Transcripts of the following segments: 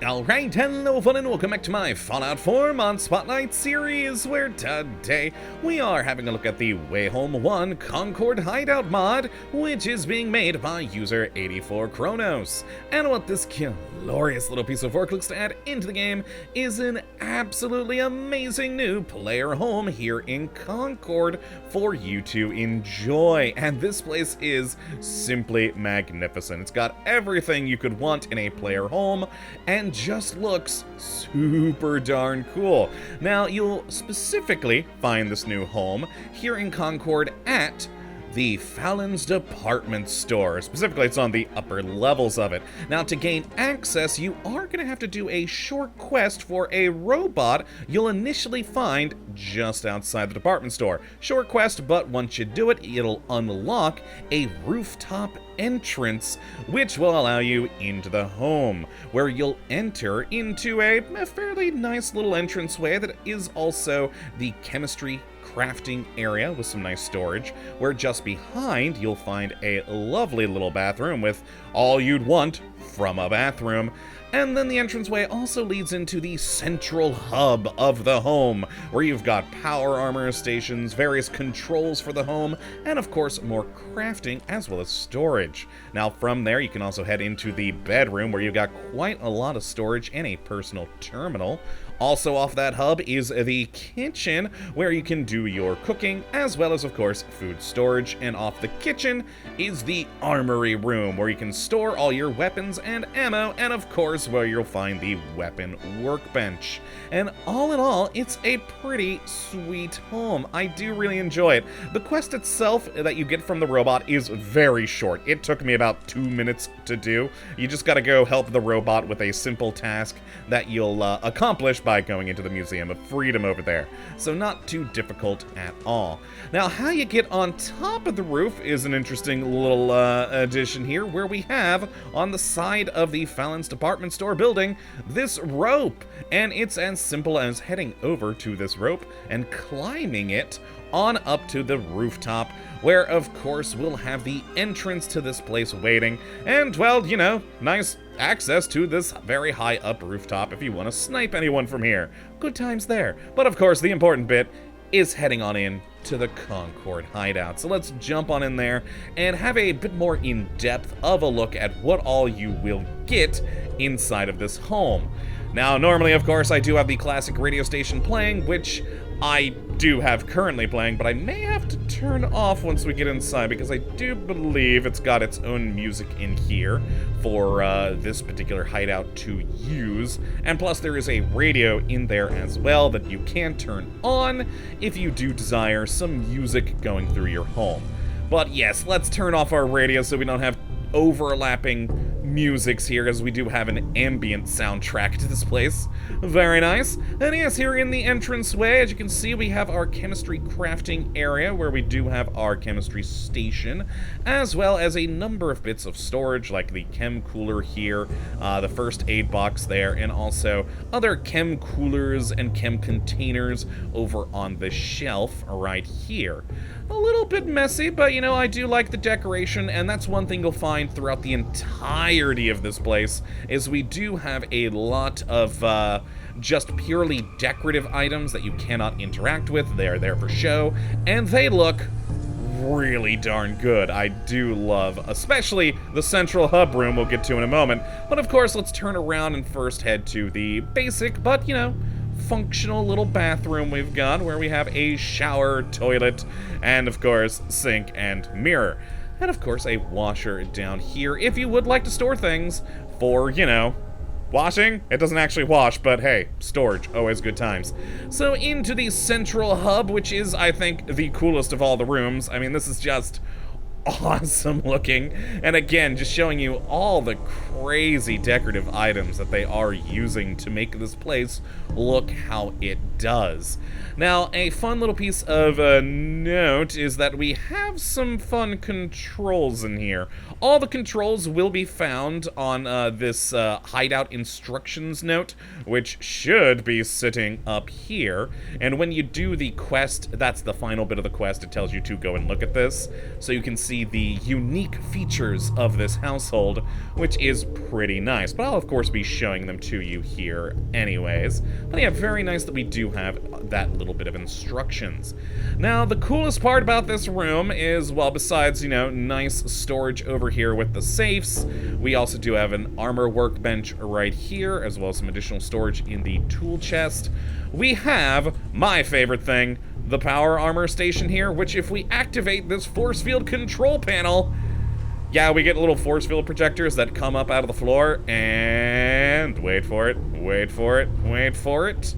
Alright, hello fun and welcome back to my Fallout 4 Mod Spotlight series, where today we are having a look at the Way Home 1 Concord Hideout mod, which is being made by user 84 Kronos. And what this glorious little piece of work looks to add into the game is an absolutely amazing new player home here in Concord for you to enjoy. And this place is simply magnificent. It's got everything you could want in a player home, and just looks super darn cool. Now, you'll specifically find this new home here in Concord at the Fallon's department store. Specifically, it's on the upper levels of it. Now, to gain access, you are going to have to do a short quest for a robot you'll initially find just outside the department store. Short quest, but once you do it, it'll unlock a rooftop entrance, which will allow you into the home, where you'll enter into a fairly nice little entranceway that is also the chemistry crafting area with some nice storage, where just behind you'll find a lovely little bathroom with all you'd want from a bathroom. And then the entranceway also leads into the central hub of the home, where you've got power armor stations, various controls for the home, and of course more crafting as well as storage. Now from there you can also head into the bedroom, where you've got quite a lot of storage and a personal terminal. Also off that hub is the kitchen, where you can do your cooking, as well as, of course, food storage. And off the kitchen is the armory room, where you can store all your weapons and ammo, and of course, where you'll find the weapon workbench. And all in all, it's a pretty sweet home. I do really enjoy it. The quest itself that you get from the robot is very short. It took me about 2 minutes to do. You just gotta go help the robot with a simple task that you'll accomplish by going into the Museum of Freedom over there. So not too difficult at all. Now, how you get on top of the roof is an interesting little addition here, where we have, on the side of the Fallon's department store building, this rope. And it's as simple as heading over to this rope and climbing it on up to the rooftop, where of course we'll have the entrance to this place waiting, and well, you know, nice access to this very high up rooftop if you want to snipe anyone from here. Good times there. But of course the important bit is heading on in to the Concord Hideout. So let's jump on in there and have a bit more in-depth of a look at what all you will get inside of this home. Now, normally, of course, I do have the classic radio station playing, which I do have currently playing, but I may have to turn off once we get inside, because I do believe it's got its own music in here for this particular hideout to use. And plus, there is a radio in there as well that you can turn on if you do desire some music going through your home. But yes, let's turn off our radio so we don't have overlapping musics here, as we do have an ambient soundtrack to this place. Very nice. And yes, here in the entranceway, as you can see, we have our chemistry crafting area, where we do have our chemistry station, as well as a number of bits of storage, like the chem cooler here, the first aid box there, and also other chem coolers and chem containers over on the shelf right here. A little bit messy, but you know, I do like the decoration, and that's one thing you'll find throughout the entirety of this place, is we do have a lot of just purely decorative items that you cannot interact with. They're there for show, and they look really darn good. I do love, especially the central hub room we'll get to in a moment. But of course, let's turn around and first head to the basic, but you know, functional little bathroom we've got, where we have a shower, toilet, and of course, sink and mirror. And of course, a washer down here if you would like to store things for, you know, washing. It doesn't actually wash, but hey, storage, always good times. So into the central hub, which is, I think, the coolest of all the rooms. I mean, this is just awesome looking, and again, just showing you all the crazy decorative items that they are using to make this place look how it does. Now, a fun little piece of note is that we have some fun controls in here. All the controls will be found on this hideout instructions note, which should be sitting up here. And when you do the quest, that's the final bit of the quest, it tells you to go and look at this. So you can see see the unique features of this household, which is pretty nice. But I'll, of course, be showing them to you here anyways. But yeah, very nice that we do have that little bit of instructions. Now, the coolest part about this room is, well, besides, you know, nice storage over here with the safes, we also do have an armor workbench right here, as well as some additional storage in the tool chest. We have my favorite thing, the power armor station here, which if we activate this force field control panel, yeah, we get little force field projectors that come up out of the floor, and wait for it, wait for it, wait for it,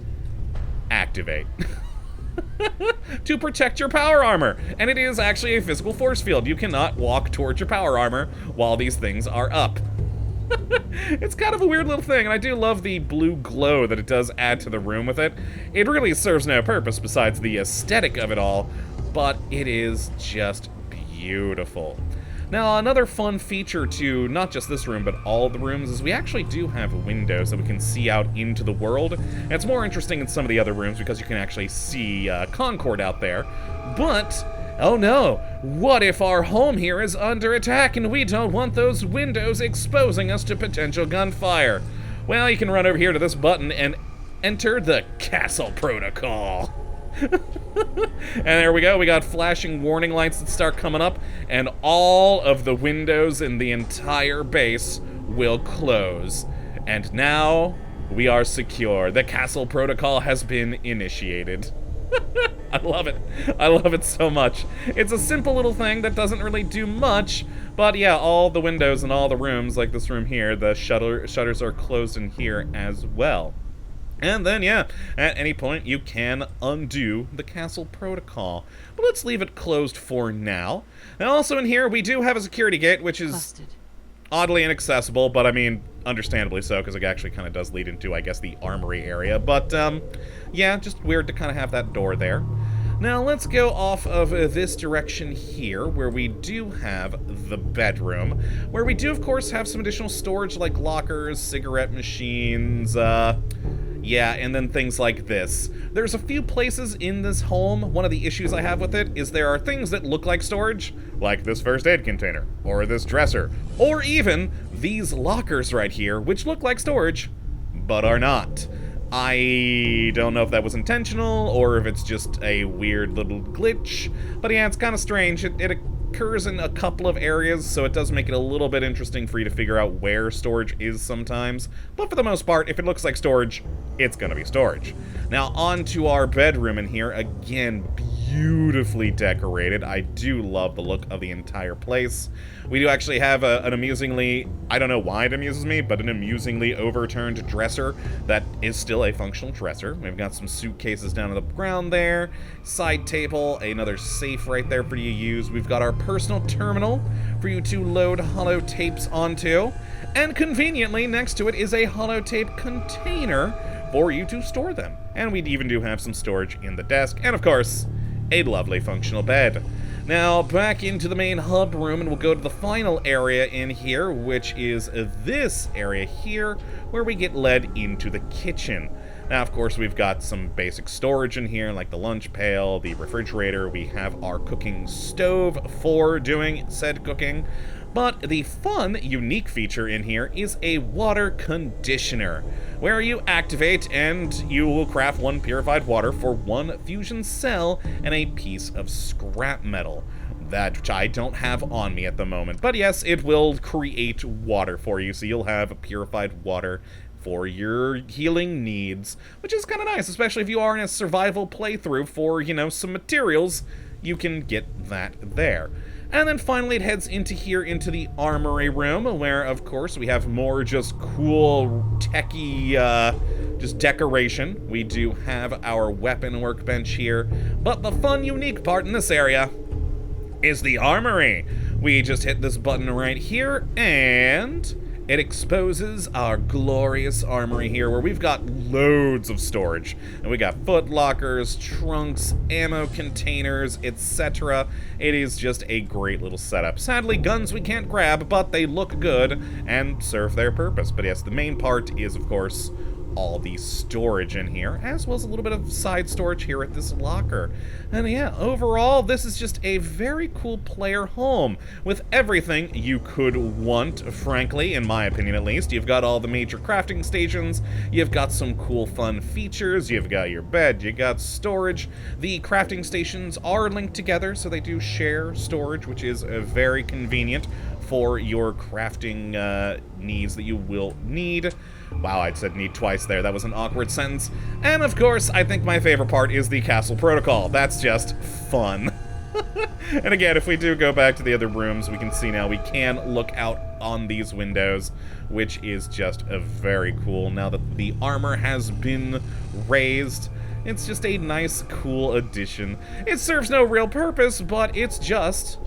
activate. To protect your power armor. And it is actually a physical force field. You cannot walk towards your power armor while these things are up. It's kind of a weird little thing, and I do love the blue glow that it does add to the room with it. It really serves no purpose besides the aesthetic of it all, but it is just beautiful. Now, another fun feature to not just this room, but all the rooms, is we actually do have windows that we can see out into the world. And it's more interesting in some of the other rooms because you can actually see Concord out there. But, oh no, what if our home here is under attack and we don't want those windows exposing us to potential gunfire? Well, you can run over here to this button and enter the castle protocol. And there we go, we got flashing warning lights that start coming up, and all of the windows in the entire base will close. And now we are secure. The castle protocol has been initiated. I love it. I love it so much. It's a simple little thing that doesn't really do much, but yeah, all the windows in all the rooms, like this room here, the shutters are closed in here as well. And then, yeah, at any point you can undo the castle protocol. But let's leave it closed for now. And also in here, we do have a security gate, which is oddly inaccessible, but I mean, understandably so, because it actually kind of does lead into, I guess, the armory area. But, yeah, just weird to kind of have that door there. Now, let's go off of this direction here, where we do have the bedroom, where we do, of course, have some additional storage like lockers, cigarette machines, yeah, and then things like this. There's a few places in this home. One of the issues I have with it is there are things that look like storage, like this first aid container, or this dresser, or even these lockers right here, which look like storage, but are not. I don't know if that was intentional, or if it's just a weird little glitch, but yeah, it's kind of strange. It occurs in a couple of areas, so it does make it a little bit interesting for you to figure out where storage is sometimes. But for the most part, if it looks like storage, it's gonna be storage. Now, on to our bedroom in here. Again, beautifully decorated. I do love the look of the entire place. We do actually have an amusingly, I don't know why it amuses me, but an amusingly overturned dresser that is still a functional dresser. We've got some suitcases down on the ground there, side table, another safe right there for you to use. We've got our personal terminal for you to load holotapes onto, and conveniently next to it is a holotape container for you to store them. And we even do have some storage in the desk, and of course, a lovely functional bed. Now, back into the main hub room, and we'll go to the final area in here, which is this area here, where we get led into the kitchen. Now, of course, we've got some basic storage in here, like the lunch pail, the refrigerator. We have our cooking stove for doing said cooking. But the fun, unique feature in here is a water conditioner, where you activate and you will craft 1 purified water for 1 fusion cell and a piece of scrap metal. That I don't have on me at the moment. But yes, it will create water for you, so you'll have purified water for your healing needs, which is kind of nice, especially if you are in a survival playthrough for, you know, some materials, you can get that there. And then finally it heads into here, into the armory room, where, of course, we have more just cool, techie, just decoration. We do have our weapon workbench here, but the fun, unique part in this area is the armory. We just hit this button right here, and it exposes our glorious armory here, where we've got loads of storage. And we got foot lockers, trunks, ammo containers, etc. It is just a great little setup. Sadly, guns we can't grab, but they look good and serve their purpose. But yes, the main part is, of course, all the storage in here, as well as a little bit of side storage here at this locker. And yeah, overall, this is just a very cool player home with everything you could want, frankly, in my opinion at least. You've got all the major crafting stations, you've got some cool fun features, you've got your bed, you got storage. The crafting stations are linked together, so they do share storage, which is very convenient for your crafting needs that you will need. Wow, I said need twice there. That was an awkward sentence. And of course, I think my favorite part is the castle protocol. That's just fun. And again, if we do go back to the other rooms, we can see now we can look out on these windows, which is just very cool. Now that the armor has been raised, it's just a nice, cool addition. It serves no real purpose, but it's just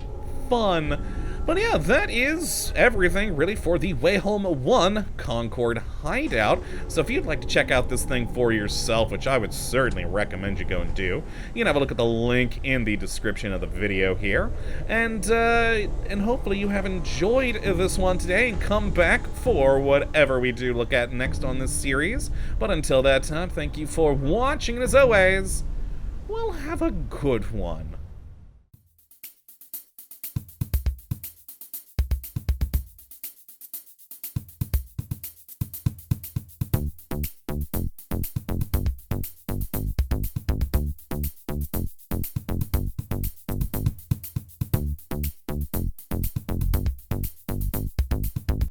fun. But yeah, that is everything, really, for the Way Home 1 Concord Hideout. So if you'd like to check out this thing for yourself, which I would certainly recommend you go and do, you can have a look at the link in the description of the video here. And hopefully you have enjoyed this one today and come back for whatever we do look at next on this series. But until that time, thank you for watching, and as always, well, have a good one.